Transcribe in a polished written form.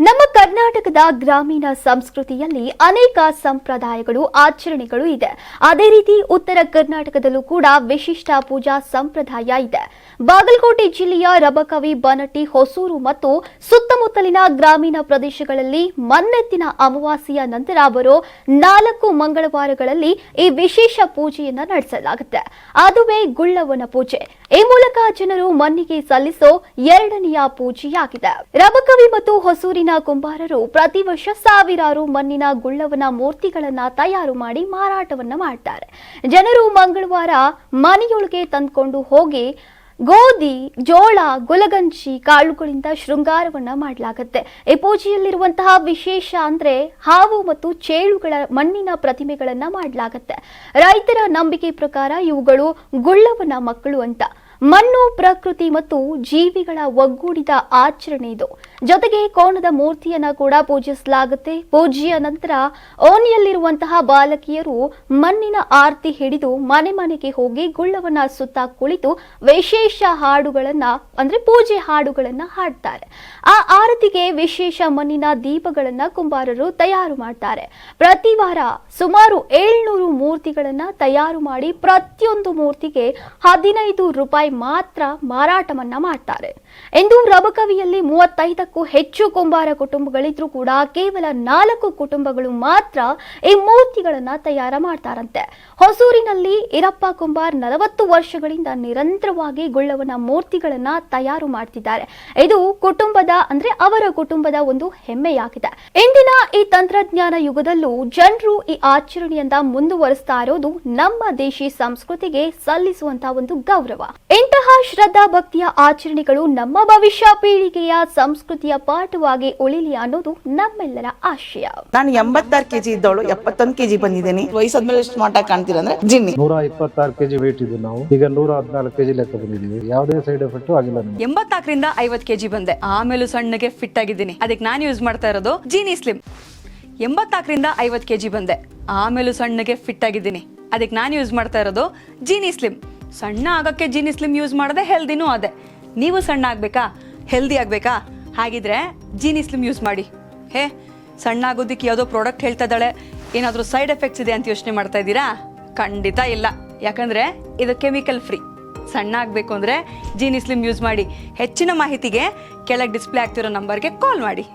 ನಮ್ಮ ಕರ್ನಾಟಕದ ಗ್ರಾಮೀಣ ಸಂಸ್ಕೃತಿಯಲ್ಲಿ ಅನೇಕ ಸಂಪ್ರದಾಯಗಳು ಆಚರಣೆಗಳು ಇದೆ. ಅದೇ ರೀತಿ ಉತ್ತರ ಕರ್ನಾಟಕದಲ್ಲೂ ಕೂಡ ವಿಶಿಷ್ಟ ಪೂಜಾ ಸಂಪ್ರದಾಯ ಇದೆ. ಬಾಗಲಕೋಟೆ ಜಿಲ್ಲೆಯ ರಬಕವಿ, ಬನಟ್ಟಿ, ಹೊಸೂರು ಮತ್ತು ಸುತ್ತಮುತ್ತಲಿನ ಗ್ರಾಮೀಣ ಪ್ರದೇಶಗಳಲ್ಲಿ ಮನ್ನೆತ್ತಿನ ಅಮಾವಾಸ್ಯೆಯ ನಂತರ ಬರೋ 4 ಮಂಗಳವಾರಗಳಲ್ಲಿ ಈ ವಿಶೇಷ ಪೂಜೆಯನ್ನ ನಡೆಸಲಾಗುತ್ತೆ. ಅದುವೇ ಗುಳ್ಳವ್ವನ ಪೂಜೆ. ಈ ಮೂಲಕ ಜನರು ಮಣ್ಣಿಗೆ ಸಲ್ಲಿಸೋ 2ನೆಯ ಪೂಜೆಯಾಗಿದೆ. ರಬಕವಿ ಮತ್ತು ಹೊಸೂರಿನ ಕುಂಬಾರರು ಪ್ರತಿ ವರ್ಷ ಸಾವಿರಾರು ಮಣ್ಣಿನ ಗುಳ್ಳವ್ವನ ಮೂರ್ತಿಗಳನ್ನ ತಯಾರು ಮಾಡಿ ಮಾರಾಟವನ್ನ ಮಾಡ್ತಾರೆ. ಜನರು ಮಂಗಳವಾರ ಮನೆಯೊಳಗೆ ತಂದುಕೊಂಡು ಹೋಗಿ ಗೋಧಿ, ಜೋಳ, ಗುಲಗಂಜಿ ಕಾಳುಗಳಿಂದ ಶೃಂಗಾರವನ್ನ ಮಾಡಲಾಗುತ್ತೆ. ಈ ಪೂಜೆಯಲ್ಲಿರುವಂತಹ ವಿಶೇಷ ಅಂದ್ರೆ ಹಾವು ಮತ್ತು ಚೇಳುಗಳ ಮಣ್ಣಿನ ಪ್ರತಿಮೆಗಳನ್ನ ಮಾಡಲಾಗುತ್ತೆ. ರೈತರ ನಂಬಿಕೆ ಪ್ರಕಾರ ಇವುಗಳು ಗುಳ್ಳವ್ವನ ಮಕ್ಕಳು ಅಂತ. ಮಣ್ಣು, ಪ್ರಕೃತಿ ಮತ್ತು ಜೀವಿಗಳ ಒಗ್ಗೂಡಿದ ಆಚರಣೆ ಇದು. ಜೊತೆಗೆ ಕೋಣದ ಮೂರ್ತಿಯನ್ನ ಕೂಡ ಪೂಜಿಸಲಾಗುತ್ತೆ. ಪೂಜೆಯ ನಂತರ ಓಣಿಯಲ್ಲಿರುವಂತಹ ಬಾಲಕಿಯರು ಮಣ್ಣಿನ ಆರತಿ ಹಿಡಿದು ಮನೆ ಮನೆಗೆ ಹೋಗಿ ಗುಳ್ಳವ್ವನ ಸುತ್ತ ಕುಳಿತು ವಿಶೇಷ ಹಾಡುಗಳನ್ನ ಅಂದ್ರೆ ಪೂಜೆ ಹಾಡುಗಳನ್ನ ಹಾಡ್ತಾರೆ. ಆ ಆರತಿಗೆ ವಿಶೇಷ ಮಣ್ಣಿನ ದೀಪಗಳನ್ನ ಕುಂಬಾರರು ತಯಾರು ಮಾಡ್ತಾರೆ. ಪ್ರತಿ ವಾರ ಸುಮಾರು 700 ಮೂರ್ತಿಗಳನ್ನ ತಯಾರು ಮಾಡಿ ಪ್ರತಿಯೊಂದು ಮೂರ್ತಿಗೆ 15 ರೂಪಾಯಿ ಮಾತ್ರ ಮಾರಾಟವನ್ನ ಮಾಡ್ತಾರೆ. ಎಂದು ರಬಕವಿಯಲ್ಲಿ 35ಕ್ಕೂ ಹೆಚ್ಚು ಕುಂಬಾರ ಕುಟುಂಬಗಳಿದ್ರೂ ಕೂಡ ಕೇವಲ 4 ಕುಟುಂಬಗಳು ಮಾತ್ರ ಈ ಮೂರ್ತಿಗಳನ್ನ ತಯಾರ ಮಾಡ್ತಾರಂತೆ. ಹೊಸೂರಿನಲ್ಲಿ ಈರಪ್ಪ ಕುಂಬಾರ್ 40 ವರ್ಷಗಳಿಂದ ನಿರಂತರವಾಗಿ ಗುಳ್ಳವ್ವನ ಮೂರ್ತಿಗಳನ್ನ ತಯಾರು ಮಾಡ್ತಿದ್ದಾರೆ. ಇದು ಅವರ ಕುಟುಂಬದ ಒಂದು ಹೆಮ್ಮೆಯಾಗಿದೆ. ಇಂದಿನ ಈ ತಂತ್ರಜ್ಞಾನ ಯುಗದಲ್ಲೂ ಜನರು ಈ ಆಚರಣೆಯಿಂದ ಮುಂದುವರಿಸ್ತಾ ಇರೋದು ನಮ್ಮ ದೇಶಿ ಸಂಸ್ಕೃತಿಗೆ ಸಲ್ಲಿಸುವಂತಹ ಒಂದು ಗೌರವ. ಇಂತಹ ಶ್ರದ್ಧಾ ಭಕ್ತಿಯ ಆಚರಣೆಗಳು ನಮ್ಮ ಭವಿಷ್ಯ ಪೀಳಿಗೆಯ ಸಂಸ್ಕೃತಿಯ ಪಾಠವಾಗಿ ಉಳಿಲಿ ಅನ್ನೋದು ನಮ್ಮೆಲ್ಲರ ಆಶಯ. ನಾನು 86 ಕೆಜಿ ಇದ್ದವಳು 71 ಕೆಜಿ ಬಂದಿದ್ದೀನಿ. ವಯಸ್ಸಾದ್ಮೇಲೆ ಸ್ಮಾರ್ಟ್ ಆಗಿ ಕಾಣ್ತೀರಂದ್ರೆ ಜಿನ್ನಿ. 126 ಕೆಜಿ ವೇಟ್ ಇದ್ದು ನಾವು ಈಗ 114 ಕೆಜಿ ಲೆಕ್ಕ ಬಂದಿದ್ದೀವಿ. ಯಾವುದೇ ಸೈಡ್ ಎಫೆಕ್ಟ್ ಆಗಿಲ್ಲ. 84ರಿಂದ 50 ಕೆಜಿ ಬಂದೆ. ಆಮೇಲೆ ಸಣ್ಣಗೆ ಫಿಟ್ ಆಗಿದ್ದೀನಿ. ಅದಕ್ಕೆ ನಾನು ಯೂಸ್ ಮಾಡ್ತಾ ಇರೋದು ಜೀನಿ ಸ್ಲಿಮ್. 84ರಿಂದ 50 ಕೆಜಿ ಬಂದೆ. ಆಮೇಲೆ ಸಣ್ಣಗೆ ಫಿಟ್ ಆಗಿದ್ದೀನಿ. ಅದಕ್ಕೆ ನಾನು ಯೂಸ್ ಮಾಡ್ತಾ ಇರೋದು ಜೀನಿ ಸ್ಲಿಮ್. ಸಣ್ಣ ಆಗಕ್ಕೆ ಜೀನಿ ಸ್ಲಿಮ್ ಯೂಸ್ ಮಾಡದೆ ಹೆಲ್ದಿನೂ ಅದೇ. ನೀವು ಸಣ್ಣ ಆಗ್ಬೇಕಾ, ಹೆಲ್ದಿ ಆಗ್ಬೇಕಾ? ಹಾಗಿದ್ರೆ ಜೀನಿ ಸ್ಲಿಮ್ ಯೂಸ್ ಮಾಡಿ. ಸಣ್ಣ ಆಗೋದಕ್ಕೆ ಯಾವುದೋ ಪ್ರಾಡಕ್ಟ್ ಹೇಳ್ತಾ ಇದ್ದಾಳೆ, ಏನಾದರೂ ಸೈಡ್ ಎಫೆಕ್ಟ್ಸ್ ಇದೆ ಅಂತ ಯೋಚನೆ ಮಾಡ್ತಾ ಇದ್ದೀರಾ? ಖಂಡಿತ ಇಲ್ಲ. ಯಾಕಂದ್ರೆ ಇದು ಕೆಮಿಕಲ್ ಫ್ರೀ. ಸಣ್ಣ ಆಗಬೇಕು ಅಂದ್ರೆ ಜೀನಿ ಸ್ಲಿಮ್ ಯೂಸ್ ಮಾಡಿ. ಹೆಚ್ಚಿನ ಮಾಹಿತಿಗೆ ಕೆಳಗೆ ಡಿಸ್ಪ್ಲೇ ಆಗ್ತಿರೋ ನಂಬರ್ಗೆ ಕಾಲ್ ಮಾಡಿ.